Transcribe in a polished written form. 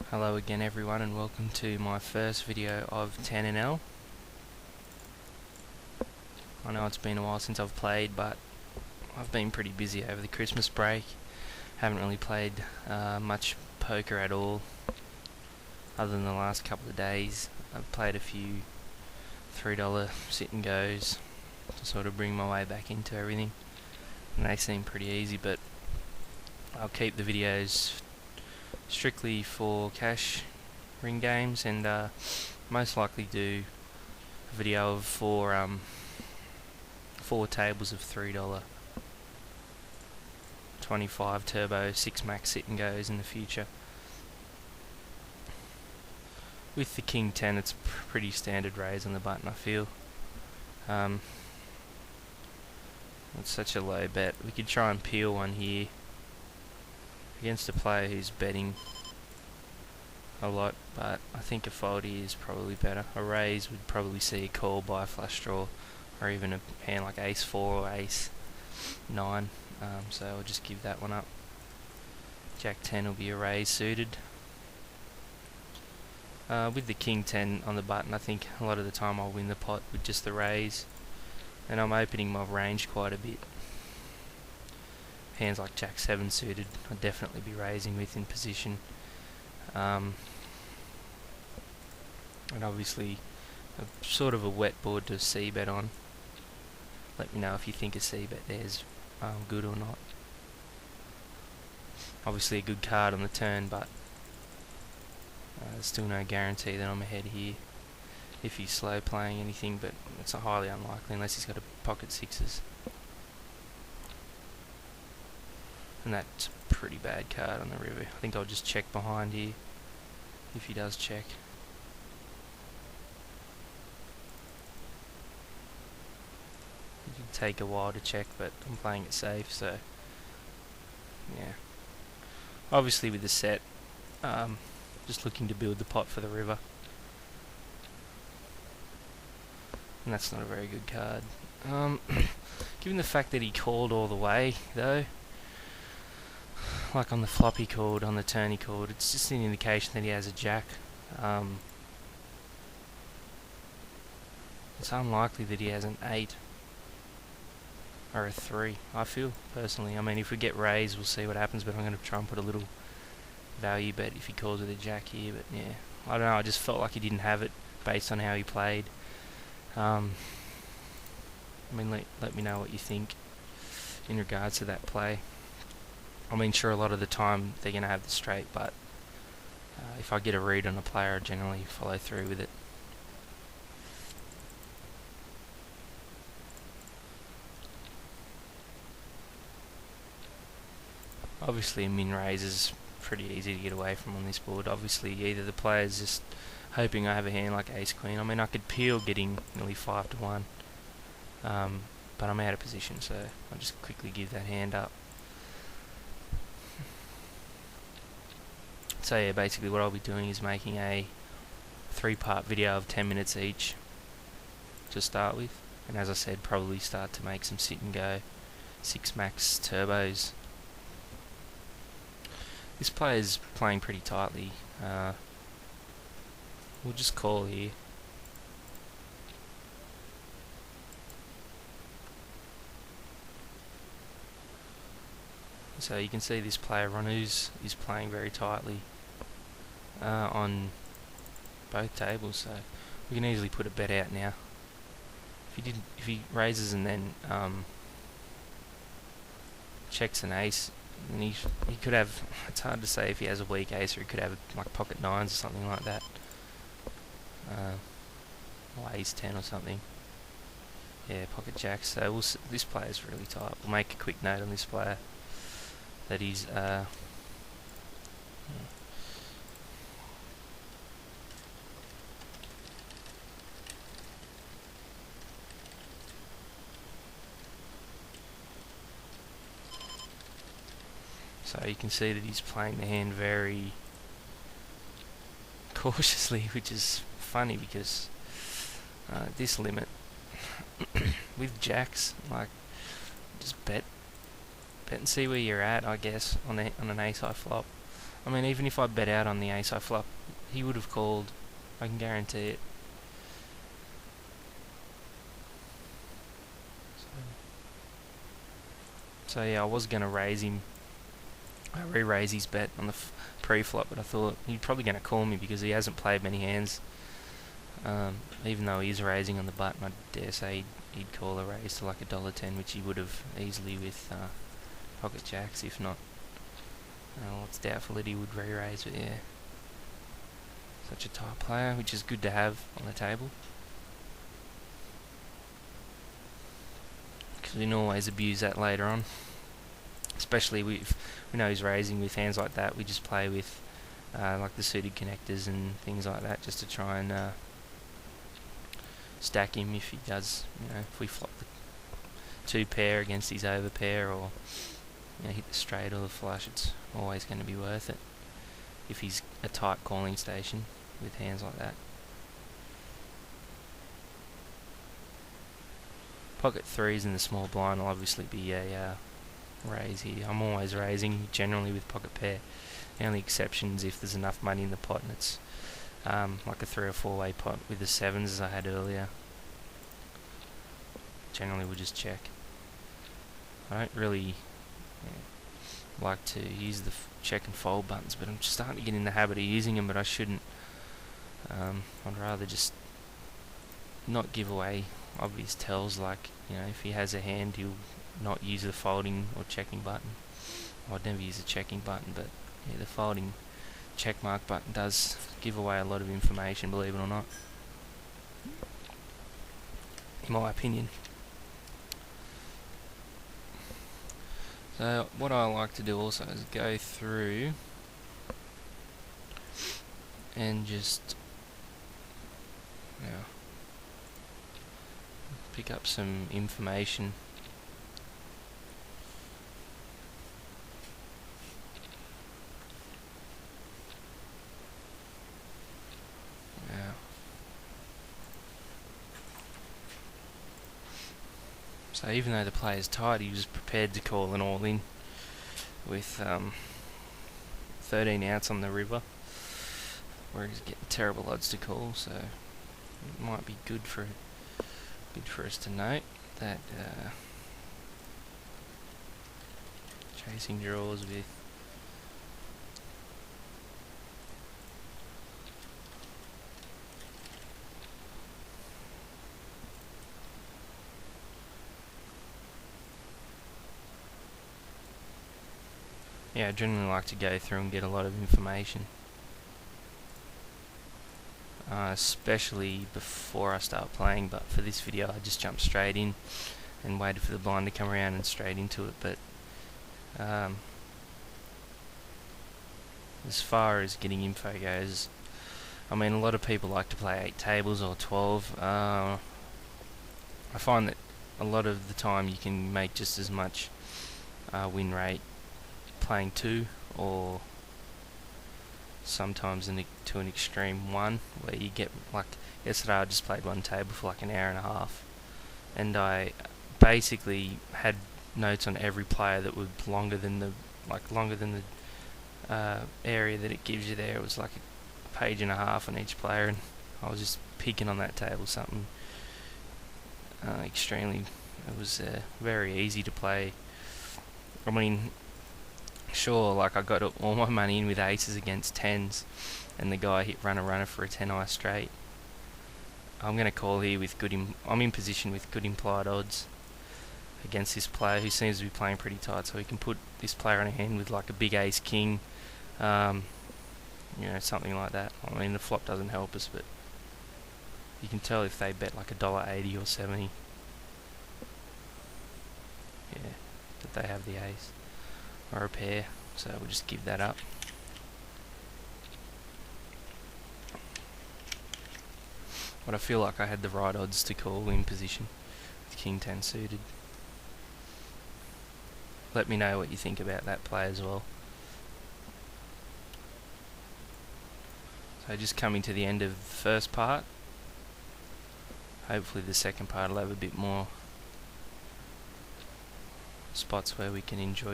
Hello again everyone, and welcome to my first video of 10NL. I know it's been a while since I've played, but I've been pretty busy over the Christmas break. Haven't really played much poker at all, other than the last couple of days. I've played a few $3 sit and goes to sort of bring my way back into everything, and they seem pretty easy, but I'll keep the videos strictly for cash ring games, and most likely do a video of four tables of $3 25 turbo 6 max sit and goes in the future. With the King 10, it's pretty standard raise on the button, I feel. It's such a low bet. We could try and peel one here against a player who's betting a lot, but I think a fold here is probably better. A raise would probably see a call by a flush draw, or even a hand like ace 4 or ace 9, so I'll just give that one up. Jack 10 will be a raise suited. With the King 10 on the button, I think a lot of the time I'll win the pot with just the raise, and I'm opening my range quite a bit. Hands like Jack 7 suited, I'd definitely be raising with in position. And obviously sort of a wet board to c-bet on. Let me know if you think a c-bet there's good or not. Obviously a good card on the turn, but there's still no guarantee that I'm ahead here if he's slow playing anything, but it's highly unlikely unless he's got a pocket sixes. And that's a pretty bad card on the river. I think I'll just check behind here if he does check. It could take a while to check, but I'm playing it safe, so yeah. Obviously with the set, just looking to build the pot for the river. And that's not a very good card. Given the fact that he called all the way though, like on the flop he called, on the turn he called, it's just an indication that he has a jack. It's unlikely that he has an 8 or a 3, I feel, personally. I mean, if we get raised, we'll see what happens, but I'm going to try and put a little value bet if he calls with a jack here, but yeah. I don't know, I just felt like he didn't have it based on how he played. I mean, let me know what you think in regards to that play. I mean, sure, a lot of the time they're going to have the straight, but if I get a read on a player, I generally follow through with it. Obviously, a min raise is pretty easy to get away from on this board. Obviously, either the player's just hoping I have a hand like ace queen. I mean, I could peel getting nearly 5 to 1, but I'm out of position, so I'll just quickly give that hand up. So yeah, basically what I'll be doing is making a 3-part video of 10 minutes each to start with, and as I said, probably start to make some sit and go 6 max turbos. This player's playing pretty tightly. We'll just call here. So you can see this player Ronu's is playing very tightly on both tables, so we can easily put a bet out now. If he raises and then checks an ace, and he could have, it's hard to say if he has a weak ace, or he could have like pocket 9s or something like that, or ace 10 or something. Yeah, pocket jacks. So this player's really tight. We'll make a quick note on this player that he's so you can see that he's playing the hand very cautiously, which is funny because this limit with jacks, like, just bet and see where you're at, I guess, on an ace high flop. I mean, even if I bet out on the ace I flop, he would have called. I can guarantee it. So yeah, I was going to raise him. I re-raise his bet on the pre-flop, but I thought he's probably going to call me because he hasn't played many hands. Even though he is raising on the button, I dare say he'd call a raise to like $1.10, which he would have easily with pocket jacks, if not. Well, it's doubtful that he would re-raise, but yeah. Such a tight player, which is good to have on the table. Because we can always abuse that later on. Especially if we know he's raising with hands like that, we just play with like the suited connectors and things like that, just to try and stack him if he does, if we flop the 2 pair against his over pair, or hit the straight or the flush, it's always going to be worth it if he's a tight calling station with hands like that. Pocket 3s in the small blind will obviously be a raise here. I'm always raising, generally with pocket pair. The only exceptions if there's enough money in the pot and it's like a 3 or 4 way pot with the 7s as I had earlier. Generally we'll just check. I don't really like to use the check and fold buttons, but I'm just starting to get in the habit of using them, but I shouldn't. I'd rather just not give away obvious tells, like if he has a hand he'll not use the folding or checking button. I'd never use the checking button, but yeah, the folding check mark button does give away a lot of information, believe it or not, in my opinion. So what I like to do also is go through and just pick up some information. So even though the player's tight, he was prepared to call an all-in with 13 outs on the river, where he's getting terrible odds to call. So it might be good for us to note that chasing draws with I generally like to go through and get a lot of information, especially before I start playing, but for this video I just jumped straight in and waited for the blind to come around and straight into it. But as far as getting info goes, I mean, a lot of people like to play 8 tables or 12. I find that a lot of the time you can make just as much win rate playing 2, or sometimes to an extreme 1, where you get, like yesterday I just played 1 table for like an hour and a half, and I basically had notes on every player that was longer than the area that it gives you there. It was like a page and a half on each player, and I was just picking on that table something extremely. It was very easy to play. I mean, sure, like I got all my money in with aces against 10s, and the guy hit runner for a 10 eye straight. I'm going to call here with I'm in position with good implied odds against this player who seems to be playing pretty tight, so he can put this player on a hand with like a big ace king, something like that. I mean, the flop doesn't help us, but you can tell if they bet like $1.80 or 70, that they have the ace or a pair, so we'll just give that up. But I feel like I had the right odds to call in position with King 10 suited. Let me know what you think about that play as well. So just coming to the end of the first part. Hopefully the second part will have a bit more spots where we can enjoy